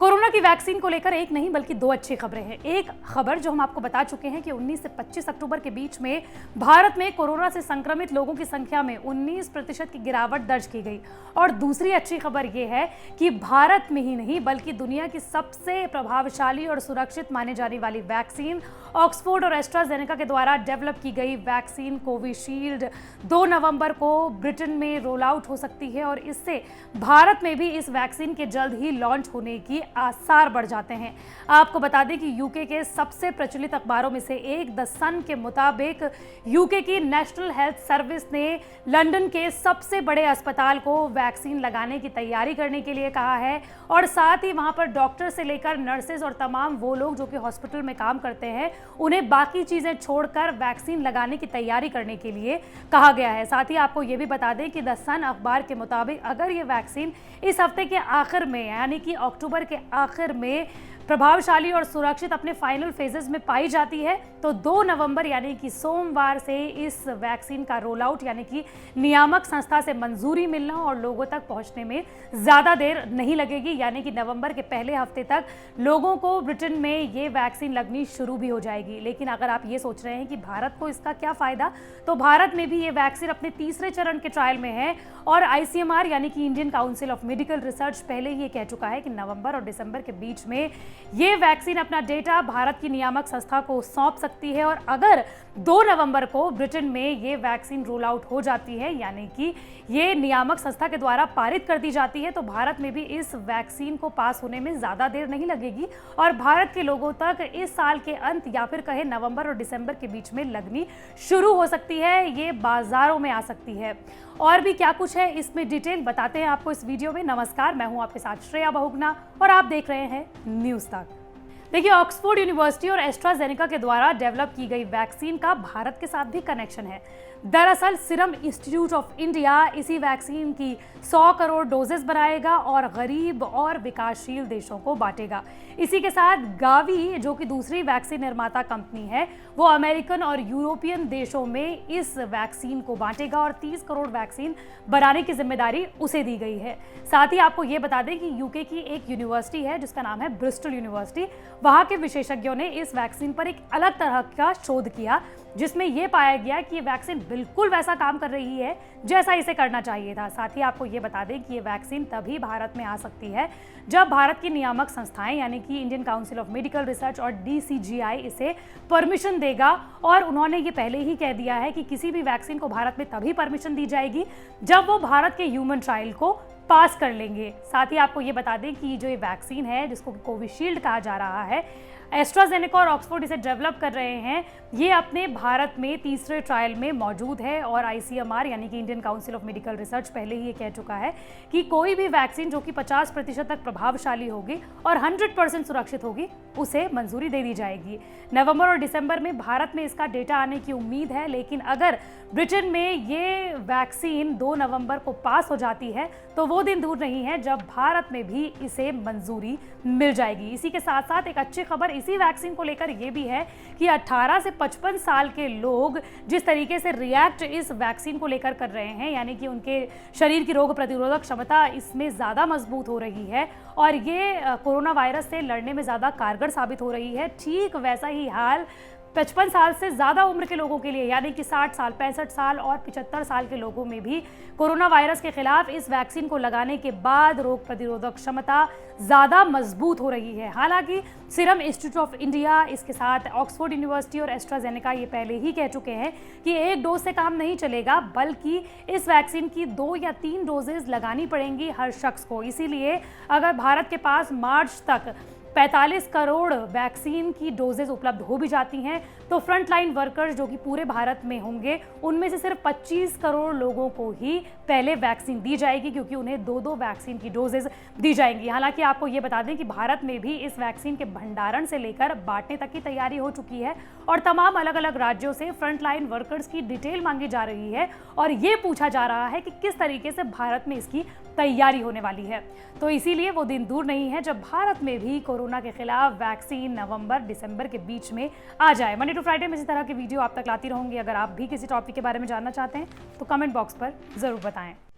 Corona की vaccine को लेकर एक नहीं बल्कि दो अच्छी खबरें हैं। एक खबर जो हम आपको बता चुके हैं कि 19 से 25 अक्टूबर के बीच में भारत में कोरोना से संक्रमित लोगों की संख्या में 19% की गिरावट दर्ज की गई। और दूसरी अच्छी खबर यह है कि भारत में ही नहीं बल्कि दुनिया की सबसे प्रभावशाली और सुरक्षित माने जाने वाली वैक्सीन ऑक्सफोर्ड और एस्ट्राजेनेका के द्वारा डेवलप की गई वैक्सीन कोविशील्ड 2 नवंबर को ब्रिटेन में रोल आउट हो सकती है और इससे भारत में भी इस वैक्सीन के जल्द ही लॉन्च होने की आसार बढ़ जाते हैं। आपको बता दें कि यूके के सबसे प्रचलित अखबारों में से एक द सन के मुताबिक यूके की नेशनल हेल्थ सर्विस ने लंदन के सबसे बड़े अस्पताल को वैक्सीन लगाने की तैयारी करने के लिए कहा है और साथ ही वहां पर डॉक्टर से लेकर नर्सेज और तमाम वो लोग जो कि हॉस्पिटल में काम करते हैं उन्हें बाकी चीजें छोड़कर वैक्सीन लगाने की तैयारी करने के लिए कहा गया है। साथ ही आपको ये भी बता दें कि द सन अखबार के मुताबिक अगर ये वैक्सीन इस हफ्ते के आखिर में यानी कि अक्टूबर के आखिर में प्रभावशाली और सुरक्षित अपने फाइनल फेजेस में पाई जाती है तो 2 नवंबर यानी कि सोमवार से इस वैक्सीन का रोल आउट यानी कि नियामक संस्था से मंजूरी मिलना और लोगों तक पहुंचने में ज़्यादा देर नहीं लगेगी। यानी कि नवंबर के पहले हफ्ते तक लोगों को ब्रिटेन में ये वैक्सीन लगनी शुरू भी हो जाएगी। लेकिन अगर आप ये सोच रहे हैं कि भारत को इसका क्या फ़ायदा, तो भारत में भी ये वैक्सीन अपने तीसरे चरण के ट्रायल में है और ICMR यानी कि Indian council of medical research पहले ही ये कह चुका है कि नवंबर और दिसंबर के बीच में ये वैक्सीन अपना डेटा भारत की नियामक संस्था को सौंप सकती है। और अगर 2 नवंबर को ब्रिटेन में ये वैक्सीन रोल आउट हो जाती है यानी कि ये नियामक संस्था के द्वारा पारित कर दी जाती है तो भारत में भी इस वैक्सीन को पास होने में ज़्यादा देर नहीं लगेगी और भारत के लोगों तक इस साल के अंत या फिर कहे नवंबर और दिसंबर के बीच में लगनी शुरू हो सकती है, ये बाजारों में आ सकती है। और भी क्या कुछ है इसमें डिटेल बताते हैं आपको इस वीडियो में। नमस्कार, मैं हूं आपके साथ श्रेया बहुगुणा और आप देख रहे हैं न्यूज़ तक। देखिए, ऑक्सफोर्ड यूनिवर्सिटी और एस्ट्राजेनेका के द्वारा डेवलप की गई वैक्सीन का भारत के साथ भी कनेक्शन है। दरअसल सीरम इंस्टीट्यूट ऑफ इंडिया इसी वैक्सीन की 100 करोड़ डोजेस बनाएगा और गरीब और विकासशील देशों को बांटेगा। इसी के साथ गावी जो कि दूसरी वैक्सीन निर्माता कंपनी है वो अमेरिकन और यूरोपियन देशों में इस वैक्सीन को बांटेगा और 30 करोड़ वैक्सीन बनाने की जिम्मेदारी उसे दी गई है। साथ ही आपको ये बता दें कि यूके की एक यूनिवर्सिटी है जिसका नाम है ब्रिस्टल यूनिवर्सिटी। वहां के विशेषज्ञों ने इस वैक्सीन पर एक अलग तरह का शोध किया जिसमें यह पाया गया कि ये वैक्सीन बिल्कुल वैसा काम कर रही है जैसा इसे करना चाहिए था। साथ ही आपको ये बता दें कि ये वैक्सीन तभी भारत में आ सकती है जब भारत की नियामक संस्थाएं यानी कि Indian council of medical research और DCGI इसे परमिशन देगा। और उन्होंने ये पहले ही कह दिया है कि किसी भी वैक्सीन को भारत में तभी परमिशन दी जाएगी जब वो भारत के ह्यूमन ट्रायल को पास कर लेंगे। साथ ही आपको ये बता दें कि जो ये वैक्सीन है जिसको कोविशील्ड कहा जा रहा है, एस्ट्राजेनेका और ऑक्सफोर्ड इसे डेवलप कर रहे हैं, ये अपने भारत में तीसरे ट्रायल में मौजूद है। और ICMR यानी कि Indian council of medical research पहले ही ये कह चुका है कि कोई भी वैक्सीन जो कि 50% तक प्रभावशाली होगी और 100% सुरक्षित होगी उसे मंजूरी दे दी जाएगी। नवंबर और दिसंबर में भारत में इसका डेटा आने की उम्मीद है, लेकिन अगर ब्रिटेन में ये वैक्सीन 2 नवंबर को पास हो जाती है तो वो दिन दूर नहीं है जब भारत में भी इसे मंजूरी मिल जाएगी। इसी के साथ साथ एक अच्छी खबर इसी वैक्सीन को लेकर ये भी है कि 18 से 55 साल के लोग जिस तरीके से रिएक्ट इस वैक्सीन को लेकर कर रहे हैं यानी कि उनके शरीर की रोग प्रतिरोधक क्षमता इसमें ज़्यादा मजबूत हो रही है और ये कोरोना वायरस से लड़ने में ज़्यादा कारगर साबित हो रही है। ठीक वैसा ही हाल 55 साल से ज़्यादा उम्र के लोगों के लिए यानी कि 60 साल, 65 साल और 75 साल के लोगों में भी कोरोना वायरस के खिलाफ इस वैक्सीन को लगाने के बाद रोग प्रतिरोधक क्षमता ज़्यादा मजबूत हो रही है। हालांकि सीरम इंस्टीट्यूट ऑफ इंडिया, इसके साथ ऑक्सफोर्ड यूनिवर्सिटी और एस्ट्राजेनेका ये पहले ही कह चुके हैं कि एक डोज से काम नहीं चलेगा बल्कि इस वैक्सीन की 2 या 3 डोजेज लगानी पड़ेंगी हर शख्स को। इसीलिए अगर भारत के पास मार्च तक 45 करोड़ वैक्सीन की डोजेज उपलब्ध हो भी जाती हैं तो फ्रंटलाइन वर्कर्स जो कि पूरे भारत में होंगे उनमें से सिर्फ 25 करोड़ लोगों को ही पहले वैक्सीन दी जाएगी क्योंकि उन्हें 2-2 वैक्सीन की डोजेज दी जाएंगी। हालांकि आपको ये बता दें कि भारत में भी इस वैक्सीन के भंडारण से लेकर बांटने तक की तैयारी हो चुकी है और तमाम अलग अलग राज्यों से फ्रंटलाइन वर्कर्स की डिटेल मांगी जा रही है और ये पूछा जा रहा है कि किस तरीके से भारत में इसकी तैयारी होने वाली है। तो इसीलिए वो दिन दूर नहीं है जब भारत में भी कोरोना के खिलाफ वैक्सीन नवंबर दिसंबर के बीच में आ जाए। मंडे टू फ्राइडे में इसी तरह की वीडियो आप तक लाती रहूंगी। अगर आप भी किसी टॉपिक के बारे में जानना चाहते हैं तो कमेंट बॉक्स पर जरूर बताएं।